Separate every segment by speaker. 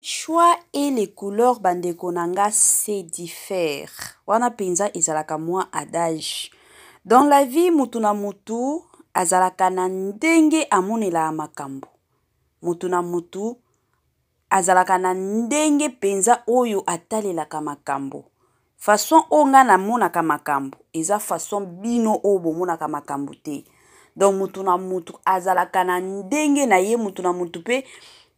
Speaker 1: Choix et les couleurs bandeko nanga se diffèrent. Wana penza ezalaka mwa adage. Dans la vie mutu na mutu azalaka na ndenge amonela makambo. Mutu na mutu azalaka na ndenge penza oyo atalelaka makambo. Façon onga na monaka makambo eza façon bino oyo bomonaka makambo te. Donc mutu na mutu azalaka na ndenge na ye mutu na mutu pe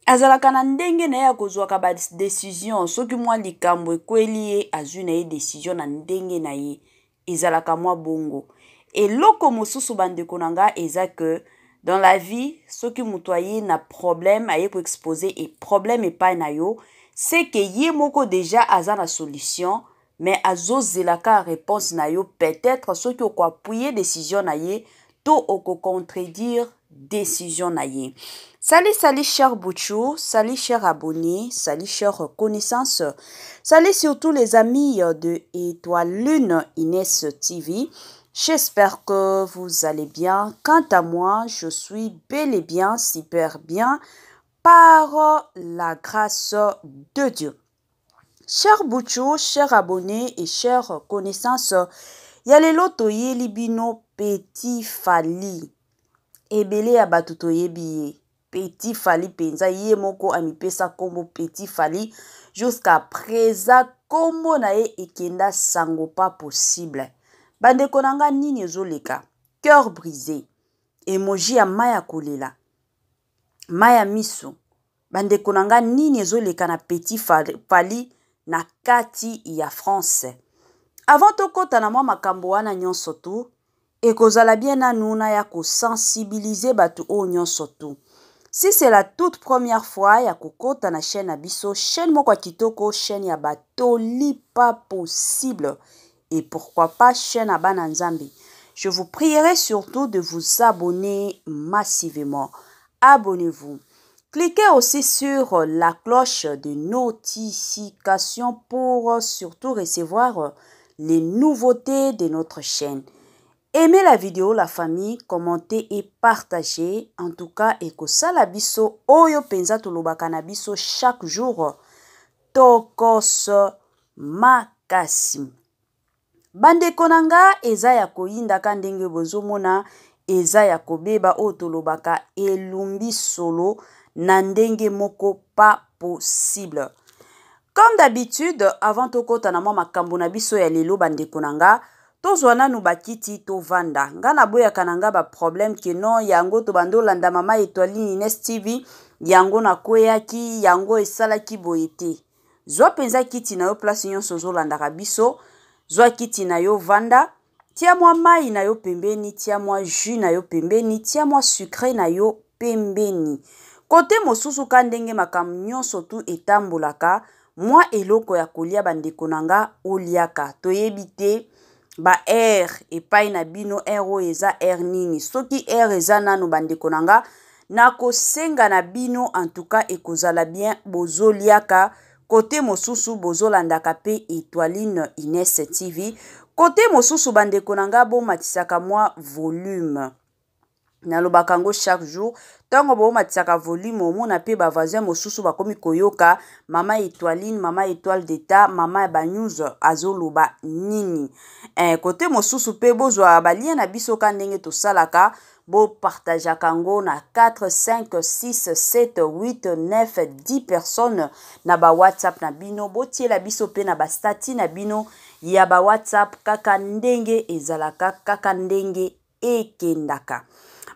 Speaker 1: azalaka na ndenge na ye akozwaka ba décision soki mwa likambo ekweli ye azwi na ye décision na ndenge na ye ezalaka mwa bongo. Eloko mosusu bandeko na nga eza que dans la vie soki mutu aye na problème aye ko exposer et problème epai na yo c'est que ye moko déjà aza na solution mais azozelaka réponse na yo peut-être soki oko appuyer décision na ye to oko contredire décision na ye. Salut, salut, chers Bouchou, salut, chers abonnés, salut, chers connaissances, salut surtout les amis de Étoile Lune Inès TV. J'espère que vous allez bien. Quant à moi, je suis bel et bien, super bien, par la grâce de Dieu. Chers Bouchou, chers abonnés et chers connaissances, yalelo toyeli bino Petit Fally. Ebele ya batu toyebi Petit Fally penza ye moko amipesa kombo Petit Fally jusqu'à présent kombo na ye ekenda sango pas possible. Bandeko nanga nini ezoleka cœur brisé emoji ya maya kolela maya miso. Bandeko nanga nini ezoleka na Petit Fally na kati ya France. Avant tokota na mwa makambo wana nyonso tu ekozala bien nanu na ya sensibiliser batu o nyonso tu. Si c'est la toute première fois ya kokota na chaîne abiso, chaîne moko kitoko, chaîne ya batoli pas possible et pourquoi pas chaîne abana nzambe. Je vous prierai surtout de vous abonner massivement. Abonnez-vous. Cliquez aussi sur la cloche de notification pour surtout recevoir les nouveautés de notre chaîne. Aimez la vidéo, la famille, commentez et partagez. En tout cas, ekosala biso oyo penza tolobaka na biso chaque jour. Tokos makasi. Bandeko nanga eza ya koyinda ka ndenge bozomona eza ya kobeba oyo tolobaka elumbi solo na ndenge moko pas possible. Comme d'habitude, avant tokota na mwa makambo na biso ya lelo bandeko nanga tozwa nanu bakiti tovanda. Nga na boyaka nanga ba problème ke non yango to bandolanda mama Étoile Inès TV yango na kweyaki yango esalaki boye te. Zwa penza kiti na yo place nyonso ozolandaka biso, zwa kiti na yo vanda, tia mwa mai na yo pembeni, tia mwa jus na yo pembeni, tia mwa sucre na yo pembeni. Kote mosusu ka ndenge makambo nyonso tu etambolaka, mwa eloko ya kolia bandeko nanga oliaka. Toyebi te ba air epai na bino air o eza air nini. Soki air eza nanu bandeko nanga na kosenga na bino en tout cas ekozala bien bozoliaka. Kote mosusu bozolandaka pe Étoile Inès TV. Kote mosusu bandeko nanga bomatisaka mwa volume. Nalobaka ngo chaque jour tango bomatisaka volume omona pe ba voisin mosusu bakomi koyoka mama Étoile, mama Étoile d'État, mama ba news azoloba nini. Kote mosusu pe bozwa ba lien na biso ka ndenge to salaka bo partager kango na 4 5 6 7 8 9 10 personnes na ba WhatsApp na bino botiela biso pe na ba stati na bino ya ba WhatsApp kaka ndenge ezalaka kaka ndenge ekendaka.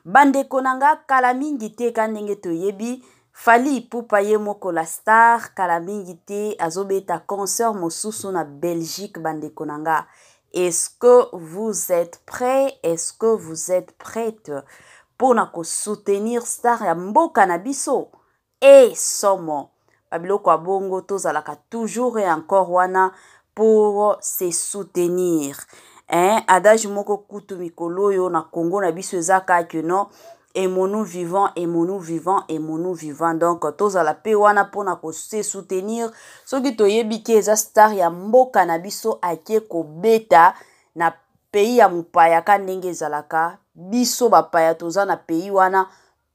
Speaker 1: Bandeko nanga kala mingi te ka ndenge toyebi Fally Ipupa ye moko la star kala mingi te azobeta concert mosusu na Belgique bandeko nanga. Est-ce que vous êtes prêts? Est-ce que vous êtes prêtes pour na ko soutenir star ya mboka na biso? Et somo babiloko ya bongo tozalaka toujours et encore wana pour se soutenir. Adage moko kutu mikolo yo na Congo na biso ezaka que non aimons-nous vivants, aimons-nous vivants, aimons-nous vivants. Donc tozala pe wana pona ko se soutenir soki toyebi ke eza star ya mboka na biso ake ko beta na pays ya mupaya ka ndenge ezalaka biso bapaya toza na pays wana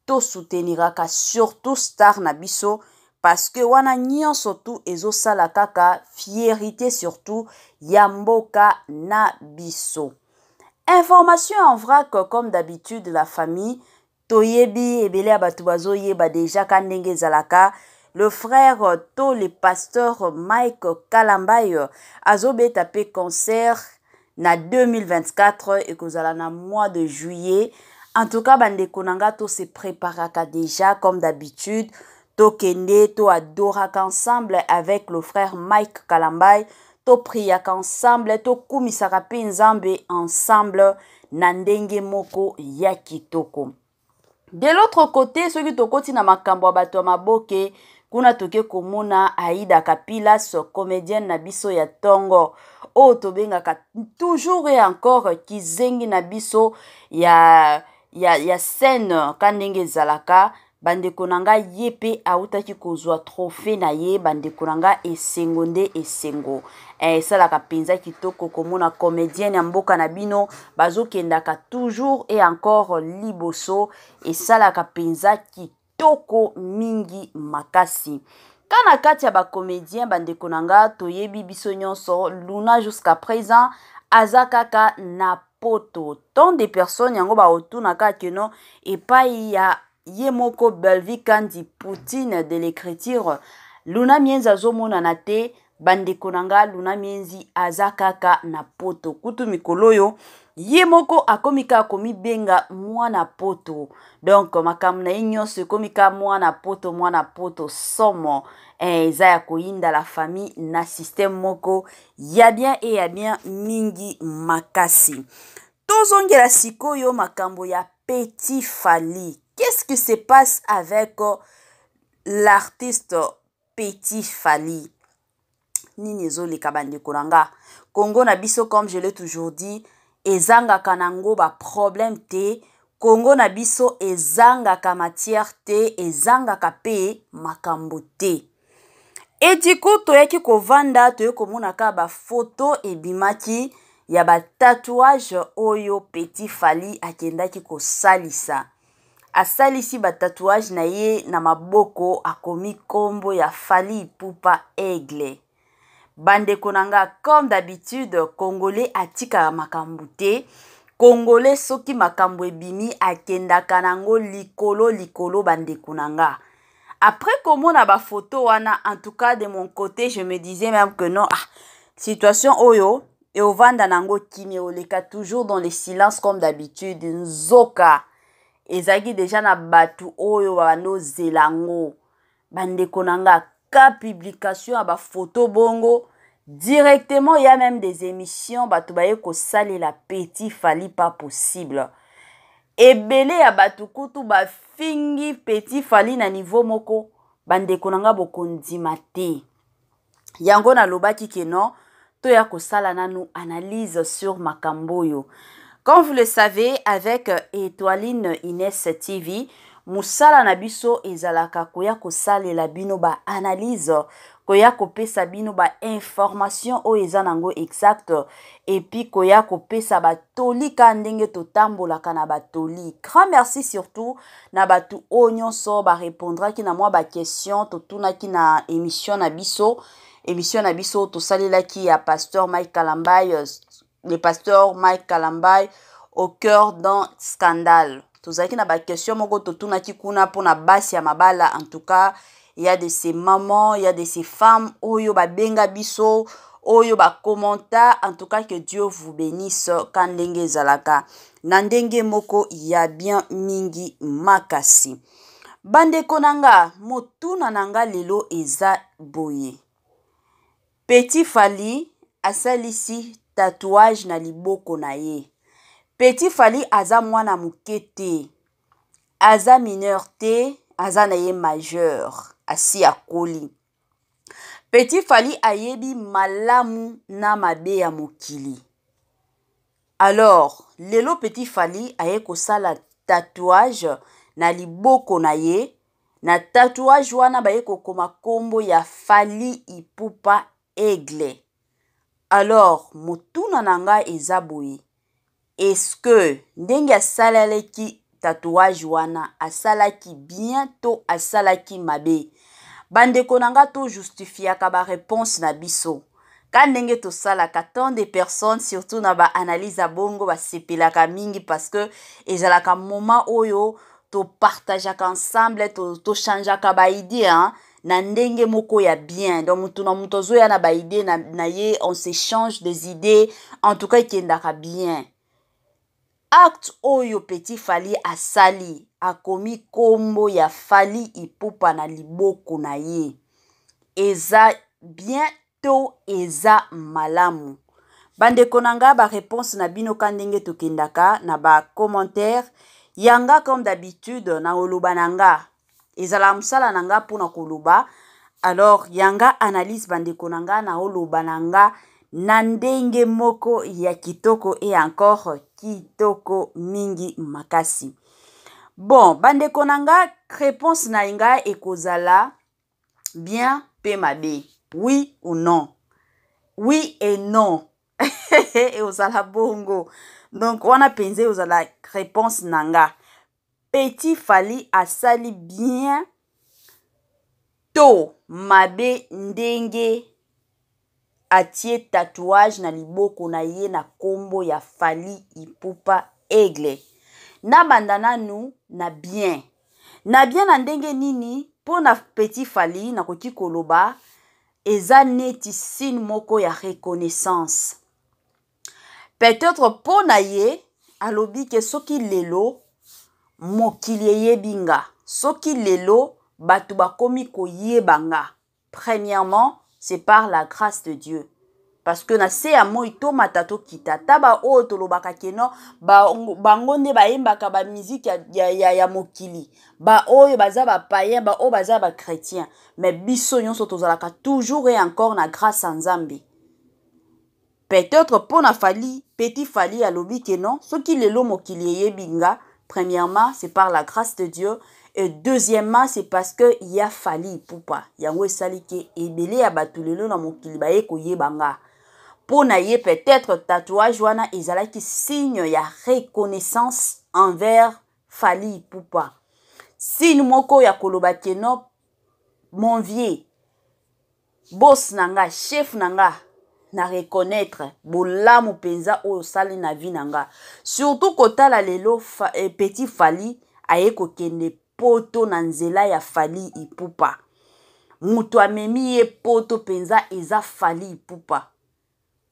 Speaker 1: to souteniraka surtout star na biso parce que wana nyonso tu ezosala kaka fierté surtout ya mboka na biso. Information en vrac comme d'habitude la famille toyebi ebele ya bato bazoyeba déjà ka ndenge ezalaka. Le frère to le pasteur Mike Kalambai azobeta pe concert na 2024 ekozala na mois de juillet. En tout cas bandeko nanga to se préparaka déjà comme d'habitude. Tokende to adoraka ensemble avec le frère Mike Kalambai. To priaka ensemble, to kumisaka pe nzambe ensemble na ndenge moko ya kitoko. De l'autre côté, ceux qui tokoti na makambo ya bato ya maboke, kuna toke komona Aïda Kapilas, comédienne na biso ya tongo. O tobengaka toujours et encore kizengi na biso ya scène kandenge zalaka. Bandeko nanga yepe autaki kozwa trophée na ye, bandeko nanga esengo nde esengo. Salaka penza kitoko komona comédienne ya mboka na bino bazokendaka toujours et encore liboso salaka penza kitoko mingi makasi. Kana kati ya ba comédien bandeko nanga toyebi biso nyonso Luna jusqu'à présent azakaka na poto. Tant de personnes yango ba otuna ka keno epai ya Yemoko Belvi Kandi Poutine de l'écriture Luna mienza zomona na te bandeko nanga Luna mienzi azakaka na poto kutu mikoloyo Yemoko akomika akomi benga mwana poto donc makamna nyonso komika mwana poto somo eza ya koyinda la famille na système moko ya bien et ya bien mingi makasi. Tozongela sikoyo makambo ya Petit Fally. Qu'est-ce qui se passe avec l'artiste Petit Fally? Nini zoleka bandeko nanga. Congo na biso comme je l'ai toujours dit, ezanga kanango ba problème te. Congo na biso ezanga ka matière te, ezanga ka pe makambo te. Et du coup toyeki kovanda toyeki komona ka ba photo ebimaki ya ba tatouage oyo Petit Fally akendaki ko salisa. Asalisi ba tatouage na ye na maboko akomi kombo ya Fally Ipupa Aigle. Bandeko nanga comme d'habitude Congolais atika makambo te. Congolais soki makambo ebimi akendaka nango likolo bandeko nanga. Après komona ba photo wana en tout cas de mon côté je me disais même que non situation oyo et ovanda nango kimi oleka toujours dans le silence comme d'habitude nzoka ezaki déjà na batu oyo bano zelango bandeko nanga ka publication ya ba photo bongo directement il y a même des émissions batu baye ko salela Petit Fally pas possible ebele ya batu kutu ba fingi Petit Fally na niveau moko bandeko nanga bokondima te yango na lobaki ke non to ya ko sala nanu analyse sur makamboyo. Comme vous le savez, avec Étoiline Inès TV, musala na biso ezalaka koya kosalela bino ba analyse, koya kopesa bino ba information o ezanango exact, et puis koya kopesa ba toli ka ndenge totambolaka na ba toli. Grand merci surtout na batu o nyonso ba répondra ki na moi ba question totuna ki na émission na biso to salela ki ya pasteur Mike Kalambai. Le pasteur Mike Kalambai au cœur d'un scandale. Tozaki na ba question moko totuna ki kuna pona basi ya mabala. En tout cas, il y a de ces mamans, il y a de ces femmes oyo ba benga biso, oyo ba commenta. En tout cas, que Dieu vous bénisse kandenge zalaka. Nandenge moko ya bien mingi makasi. Bandeko nanga, motuna nanga lelo eza boye. Petit Fally asalisi tatouage na liboko na ye. Petit Fally aza mwana muke te. Aza mineur te, aza na ye majeur. Asi akoli. Petit Fally ayebi malamu na mabe ya mokili. Alors, lelo Petit Fally aye kosala tatouage na liboko na ye. Na tatouage wana baye kokoma kombo ya Fally Ipupa Aigle. Alors, motuna nanga eza boye. Est-ce que ndenge asalaleki tatouage wana asalaki bien to asalaki mabe? bandeko nanga to justifiaka ba réponse na biso ka ndenge tosalaka tant de personnes surtout na ba analyse bongo basepelaka mingi parce que ezalaka moment oyo to partageaka ensemble to changeaka ba idée hein na ndenge moko ya bien donc mutu na mutu ozoya na ba idée na ye on s'échange des idées en tout cas ekendaka bien. Acte oyo Petit Fally asali akomi kombo ya Fally Ipupa na liboko na ye eza bien to eza malamu. Bandeko nanga ba réponse na bino ka ndenge tokendaka na ba commentaire yanga comme d'habitude na oloba nanga ezala musala nanga pona koloba alors yanga analyse bandeko nanga na oloba nanga na ndenge moko ya kitoko et encore kitoko mingi makasi. Bon, bandeko nanga réponse na inga ekozala bien pe mabe. Oui ou non? Oui et non. Et ozala bongo. Donc wana penze ozala réponse nanga. Petit Fally asali bien to mabe ndenge atie tatouage na liboko na ye na kombo ya Fally Ipupa Aigle. Na bandana nu na bien. Na bien na ndenge nini po na Petit Fally na koki koloba eza neti signe moko ya reconnaissance. Peut-être po na ye alobi ke soki lelo mokili eyebinga. Soki lelo batu bakomi koyebanga. Premièrement, c'est par la grâce de Dieu. Parce que na se ya moi to matato kita taba o tolobaka keno bango nde bayembaka ba musique ya mokili ba oyo baza ba païen ba o baza ba chrétien mais biso nyonso tozalaka toujours et encore na grâce en Nzambe. Peut-être pour na Fally Petit Fally alobi keno soki lelo mokili eyebinga. Premièrement, c'est par la grâce de Dieu. Et deuxièmement, c'est parce que il y a Fally Ipupa. Yango esali ke ebele ya batu lelo na mokili baye koyebanga. Po na ye peut-être tatouage wana ezalaki signe ya reconnaissance envers Fally Ipupa. Signe moko ya koloba keno mon vieux boss nanga chef nanga na reconnaître bolamu penza oyo sali na vie nanga. Surtout kotala lelo Petit Fally aye kokende poto na nzela ya Fally Ipupa. Mutu amemi ye poto penza eza Fally Ipupa.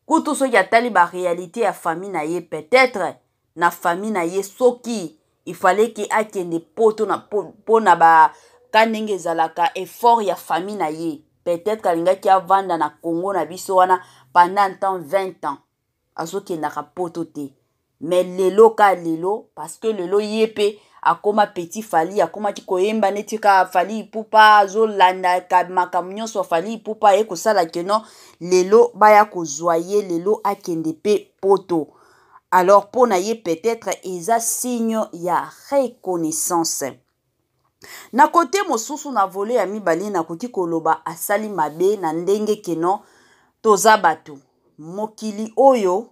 Speaker 1: Kutu soki atali ba réalité ya famille na ye peut-être na famille na ye soki il fallait ki akende poto na pona ba kanenge ezalaka effort ya famille na ye. Peut-être kalingaki avanda na Congo na biso wana pendant temps 20 ans. Azokendaka poto te. Mais lelo ka lelo parce que lelo yepe akoma Petit Fally akoma ki koyemba neti ka Fally Ipupa azolanda ka makambo nyonso Fally Ipupa e kosala keno lelo baya kozwaye lelo akende pe poto. Alors pona ye peut-être eza signe ya reconnaissance. Na kote mosusu na vole ya mibali na koki koloba asali mabe na ndenge keno toza batu. Mokili oyo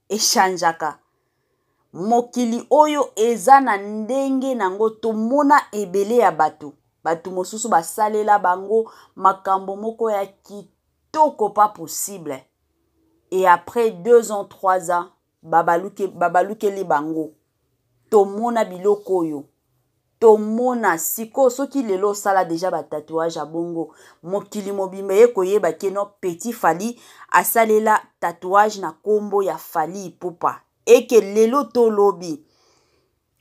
Speaker 1: echangeaka. Mokili oyo eza na ndenge nango tomona ebele ya batu. Batu mosusu basalela bango makambo moko ya kitoko pas possible. Et après 2 ans, 3 ans, babaluke li bango. Tomona biloko oyo. Tomona siko soki lelo sala déjà ba tatouage a bongo. Mokili mobimba ye koyeba keno Petit Fally asalela tatouage na kombo ya Fally Ipupa. Eke lelo to lobi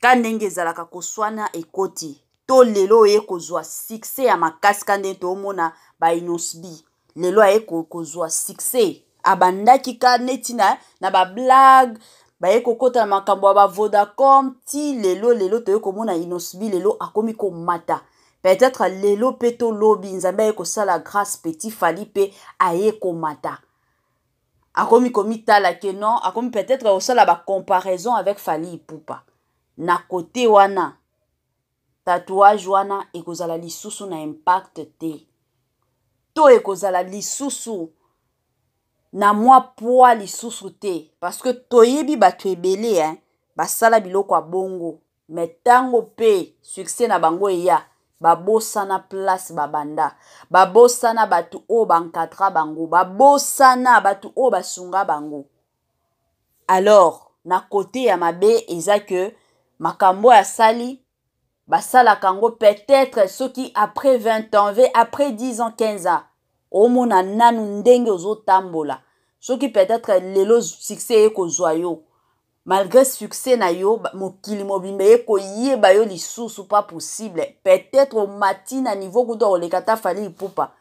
Speaker 1: kandenge ezalaka koswana ekoti to lelo ye kozwa succès ya makasi kande to mona ba inosbi lelo ye kozwa succès abandaki ka neti na ba blague ba ye kokota na makambo ba Vodacom ti lelo to ye komona inosbi lelo akomi ko mata peut-être lelo peto lobi nzambe ye kosala grâce Petit Fally pe aye ko mata. Akomi komitala ke non, akomi peut-être aussi la comparaison avec Fally Ipupa. Na kote wana, tatouage wana, ekozala lisusu na impact te. To ekozala lisusu na mwa poa lisusu te. Parce que toyebi batu ebele, hein, basala biloko a bongo. Mais tango pe, succès na bango eya, babosana place babanda, babosana batu o bankatra bango, babosana batu o basunga bango. Alors, na côté ya mabe eza que makambo ya sali basala kango peut-être ceux qui après 20 ans, après 10 ans, 15 ans, omona nanu ndenge ozo tambola. Ceux qui peut-être lelo succès eko zoyo. Malgré succès na yo, mokili mobimbe eko yeba yo lisusu pas possible. Peut-être au matin à niveau kudo olekata fali ipupa.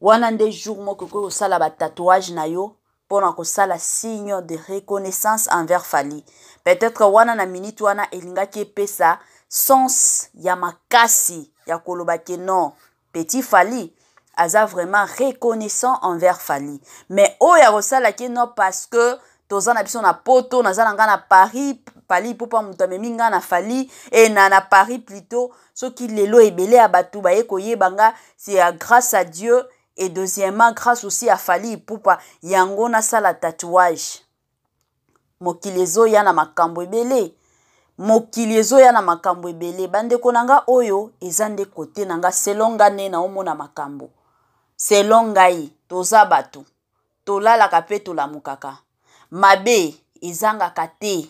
Speaker 1: Wana nde jour moko ko sala ba tatouage na yo. Pona ko sala signe de reconnaissance envers Fali. Peut-être wana na minute wana elinga ki pesa sens ya makasi ya koloba ke non petit Fali aza vraiment reconnaissant envers Fali. Mais o ya kosala ke non parce que toza na biso na poto naza nga na Paris Fali po pa muta meminga na Fali et na Paris plutôt ce qui lelo ebele ya batu ba ekoyebanga c'est grâce à Dieu. Et deuxièmement, grâce aussi à Fali Ipupa, yango na sala tatouage. Mokilezo ya na makambo ebele. Mokilezo ya na makambo ebele. Bande konanga oyo, ezande kote nanga selonga ne na omona makambo. Selonga yi, toza batu. Tolala kape tolamukaka. Mabe, ezanga kate.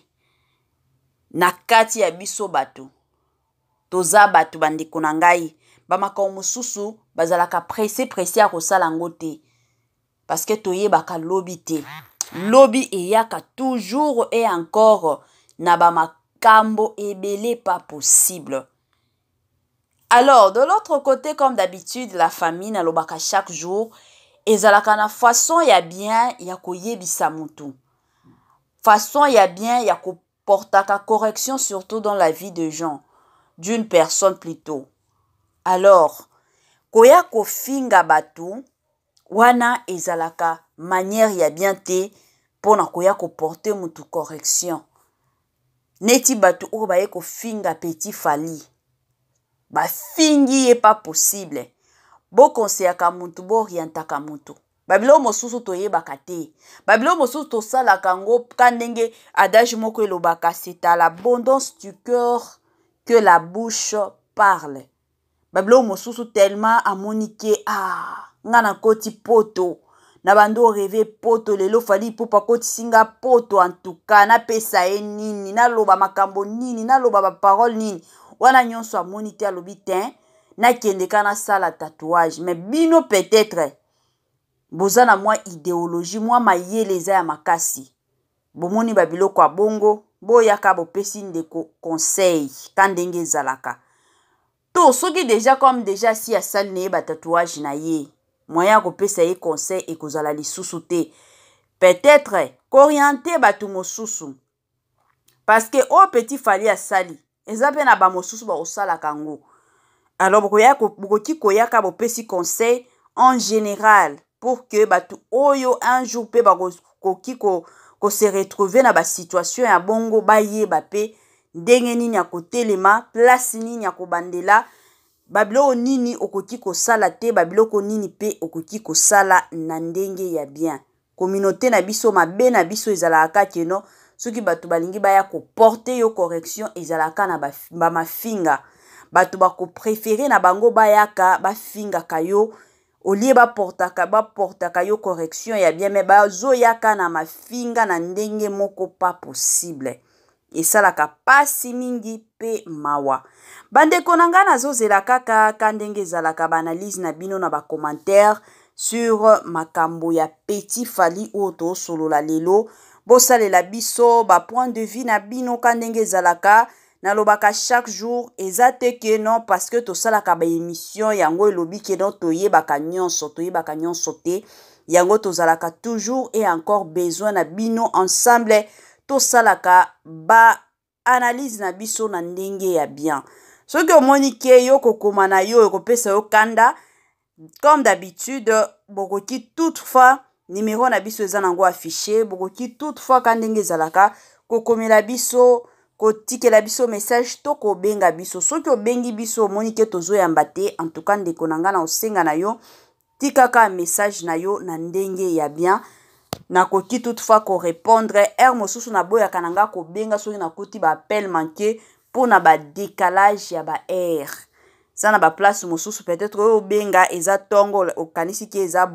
Speaker 1: Na kati ya biso batu. Toza batu bande konanga yi. Bamaka mosusu bazalaka pressé à kosala ngo te parce que toyebaka lobi te lobi eyaka toujours et encore na bamakambo ebele pas possible. Alors de l'autre côté comme d'habitude la famille na lobaka chaque jour ezalaka na façon ya bien ya koyebisa mutu, façon ya bien ya koportaka correction surtout dans la vie de gens d'une personne plutôt. Alors, koya kofinga batu, wana ezalaka manière ya bien te, pona koya ko porter mutu correction. Neti batu o baye kofinga petit Fali. Ba fingi est pas possible. Bo conseillaka mutu, bo orientaka mutu. Babilo mosusu toyebaka te. Babilo mosusu tosala kango kandenge adage moko elobaka c'est à l'abondance du cœur que la bouche parle. Babilo mosusu tellement amonike ngana koti poto na bando rêver poto lelo Fali Ipupa koti singa poto en tout cas na pesa nini na loba makambo nini na loba ba parole nini wana nyonso amonite alobi ten na kende kana sala tatouage mais bino peut-être boza na moi idéologie moi mayele eza ya makasi bomoni babilo kwa bongo boyaka bopesi ndeko conseil kandenge ezalaka. To soki déjà comme déjà si asali ne ba tatouage na ye moyen ko pesa ye conseil et kozala lisusu te peut-être qu'orienter batu mosusu parce que o petit Fali asali eza pe na ba mosusu ba osala kango. Alors bokoki koyaka bopesi conseil en général pour que batu oyo un jour pe ba koki ko se retrouver na ba situation ya bongo ba yeba pe ndenge nini ya kotelema place nini ya kobandela babilo nini okoki kosala te babiloko nini pe okoki kosala na ndenge ya bien. Communauté na biso mabe na biso ezalaka keno soki batu balingi baya ko porter yo correction ezalaka na ba mafinga batu bako préférer na bango bayaka bafinga kayo olie portaka yo correction ya bien mais bazo yaka na mafinga na ndenge moko pas possible. Et ça la pasi mingi pe mawa. Bande konanga nazozela kaka kandenge zalaka ba analyse na bino na ba commentaire sur makambo ya petit Fali oto solo la lelo. Bosalela biso ba point de vue na bino kandenge zalaka na lobaka chaque jour ezate ke non parce que to salaka ba émission yango elobi ke non toyebaka nyonso te yango tozalaka toujours et encore besoin na bino ensemble to salaka ba analyse na biso na ndenge ya bien. Soki omoni ke yo kokoma na yo ekopesa yo kanda comme d'habitude bokoki toutefois numéro na biso eza nango affiché bokoki toutefois kandenge ezalaka kokomela biso kotikela biso message to kobenga biso soki obengi biso omoni ke tozoyamba te en tout cas ndeko na nga na osenga na yo tikaka message na yo na ndenge ya bien nakoki toutefois ko répondre air mosusu na boyaka na nga kobenga soki nakuti ba appel manqué pour na ba décalage ya ba air za na baplace mosusu peut-être oyo obenga eza ntongo okanisi ki eza